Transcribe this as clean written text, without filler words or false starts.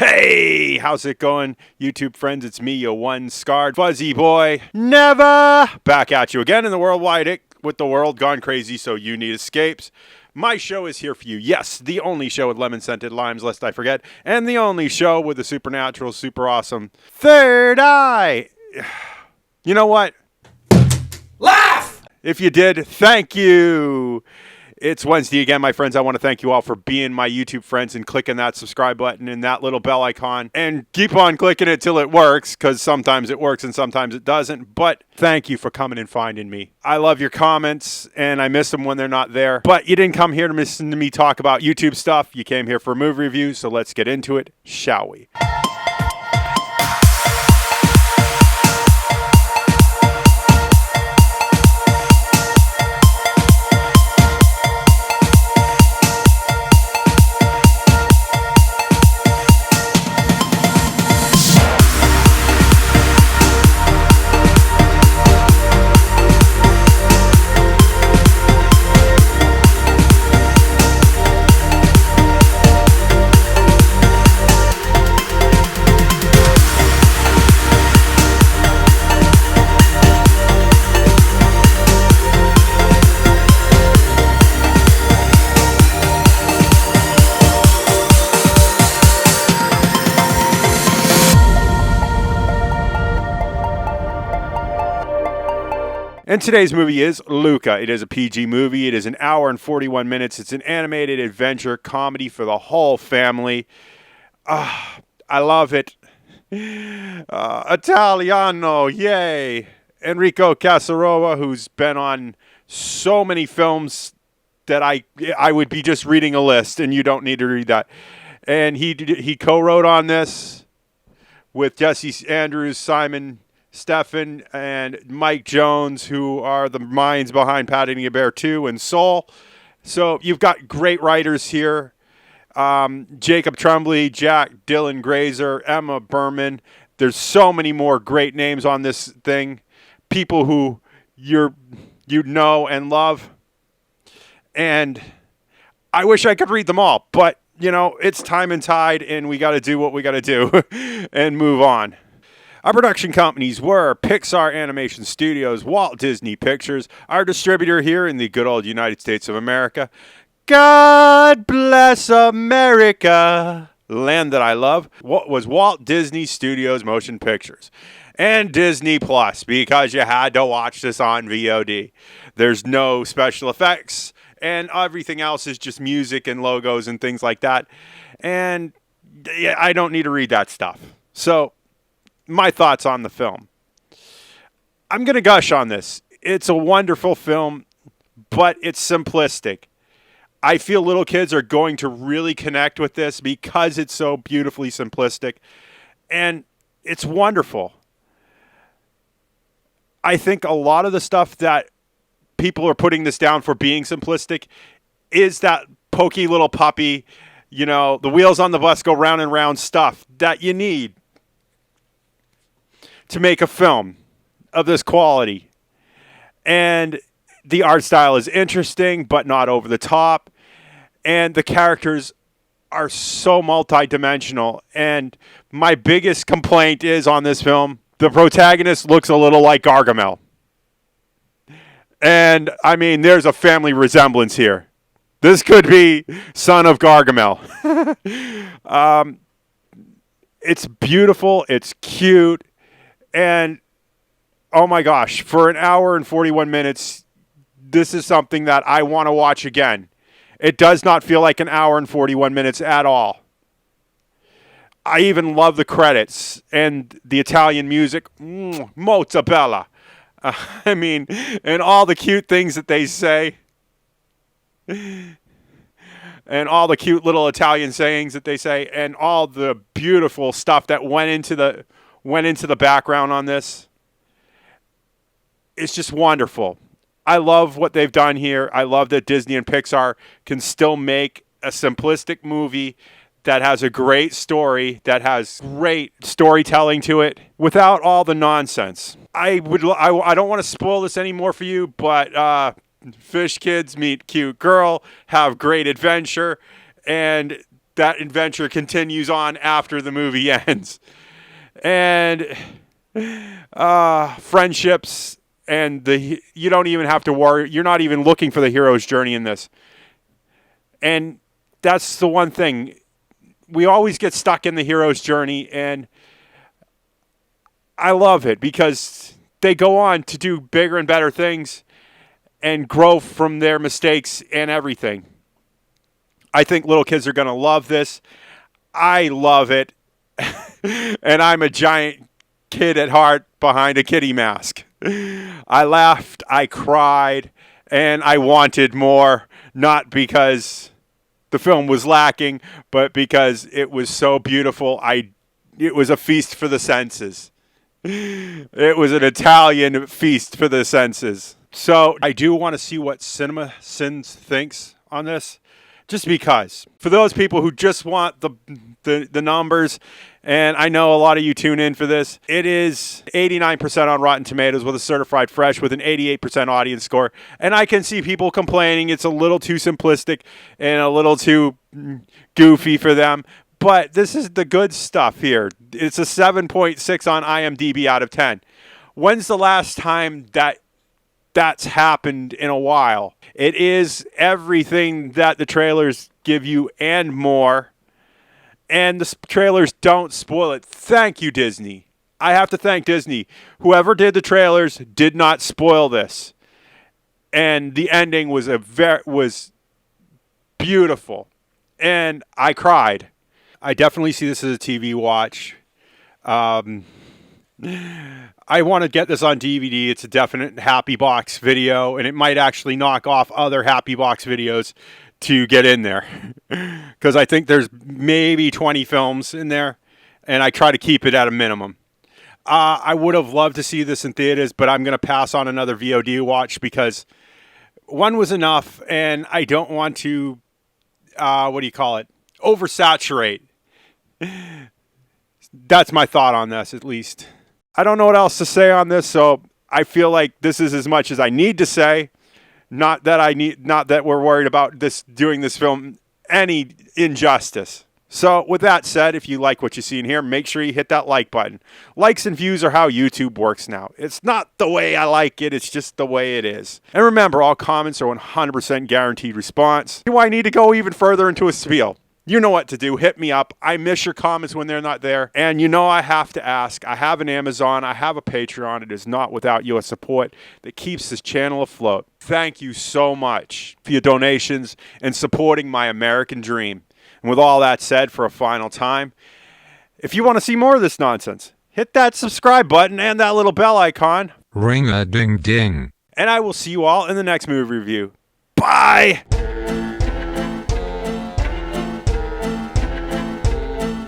Hey, how's it going, YouTube friends? It's me, your one scarred fuzzy boy. Never back at you again in the worldwide ick with the world gone crazy, so you need escapes. My show is here for you. Yes, the only show with lemon-scented limes, lest I forget, and the only show with the supernatural, super awesome third eye. You know what? Laugh! If you did, thank you. It's Wednesday again, my friends. I want to thank you all for being my YouTube friends and clicking that subscribe button and that little bell icon. And keep on clicking it till it works, because sometimes it works and sometimes it doesn't. But thank you for coming and finding me. I love your comments, and I miss them when they're not there. But you didn't come here to listen to me talk about YouTube stuff. You came here for movie reviews, so let's get into it, shall we? And today's movie is Luca. It is a PG movie. It is an hour and 41 minutes. It's an animated adventure comedy for the whole family. I love it. Italiano, yay. Enrico Casarola, who's been on so many films that I would be just reading a list, and you don't need to read that. And he co-wrote on this with Jesse Andrews, Simon Stephan, and Mike Jones, who are the minds behind Patting a Bear 2 and Soul. So you've got great writers here. Jacob Tremblay, Jack Dylan Grazer, Emma Berman. There's so many more great names on this thing. People who you know and love. And I wish I could read them all, but you know, it's time and tide, and we got to do what we got to do and move on. Our production companies were Pixar Animation Studios, Walt Disney Pictures, our distributor here in the good old United States of America. God bless America, land that I love. What was Walt Disney Studios Motion Pictures? And Disney Plus, because you had to watch this on VOD. There's no special effects, and everything else is just music and logos and things like that. And yeah, I don't need to read that stuff. So, my thoughts on the film. I'm going to gush on this. It's a wonderful film, but it's simplistic. I feel little kids are going to really connect with this because it's so beautifully simplistic, and it's wonderful. I think a lot of the stuff that people are putting this down for being simplistic is that pokey little puppy, you know, the wheels on the bus go round and round stuff that you need to make a film of this quality. And the art style is interesting, but not over the top. And the characters are so multidimensional. And my biggest complaint is on this film, the protagonist looks a little like Gargamel. And, I mean, there's a family resemblance here. This could be son of Gargamel. It's beautiful. It's cute. And, oh my gosh, for an hour and 41 minutes, this is something that I want to watch again. It does not feel like an hour and 41 minutes at all. I even love the credits and the Italian music. Molto bella. I mean, and all the cute things that they say. And all the cute little Italian sayings that they say. And all the beautiful stuff that went into the background on this. It's just wonderful. I love what they've done here. I love that Disney and Pixar can still make a simplistic movie that has a great story, that has great storytelling to it, without all the nonsense. I don't want to spoil this anymore for you, but fish kids meet cute girl, have great adventure, and that adventure continues on after the movie ends. And friendships and you don't even have to worry. You're not even looking for the hero's journey in this. And that's the one thing. We always get stuck in the hero's journey, and I love it because they go on to do bigger and better things and grow from their mistakes and everything. I think little kids are going to love this. I love it. And I'm a giant kid at heart behind a kitty mask. I laughed, I cried, and I wanted more, not because the film was lacking, but because it was so beautiful. It was a feast for the senses. It was an Italian feast for the senses. So I do want to see what Cinema Sins thinks on this, just because. For those people who just want the numbers, and I know a lot of you tune in for this, it is 89% on Rotten Tomatoes with a certified fresh with an 88% audience score. And I can see people complaining it's a little too simplistic and a little too goofy for them. But this is the good stuff here. It's a 7.6 on IMDb out of 10. When's the last time that's happened in a while? It is everything that the trailers give you and more. And the trailers don't spoil it. Thank you, Disney. I have to thank Disney. Whoever did the trailers did not spoil this. And the ending was was beautiful. And I cried. I definitely see this as a TV watch. I want to get this on DVD. It's a definite Happy Box video, and it might actually knock off other Happy Box videos to get in there. Because I think there's maybe 20 films in there, and I try to keep it at a minimum. I would have loved to see this in theaters, but I'm going to pass on another VOD watch because one was enough, and I don't want to, oversaturate. That's my thought on this, at least. I don't know what else to say on this, so I feel like this is as much as I need to say. Not that we're worried about doing this film any injustice. So with that said, if you like what you see in here, make sure you hit that like button. Likes and views are how YouTube works now. It's not the way I like it, it's just the way it is. And remember, all comments are 100% guaranteed response. Do I need to go even further into a spiel? You know what to do. Hit me up. I miss your comments when they're not there. And you know I have to ask. I have an Amazon. I have a Patreon. It is not without your support that keeps this channel afloat. Thank you so much for your donations and supporting my American dream. And with all that said, for a final time, if you want to see more of this nonsense, hit that subscribe button and that little bell icon. Ring-a-ding-ding. And I will see you all in the next movie review. Bye!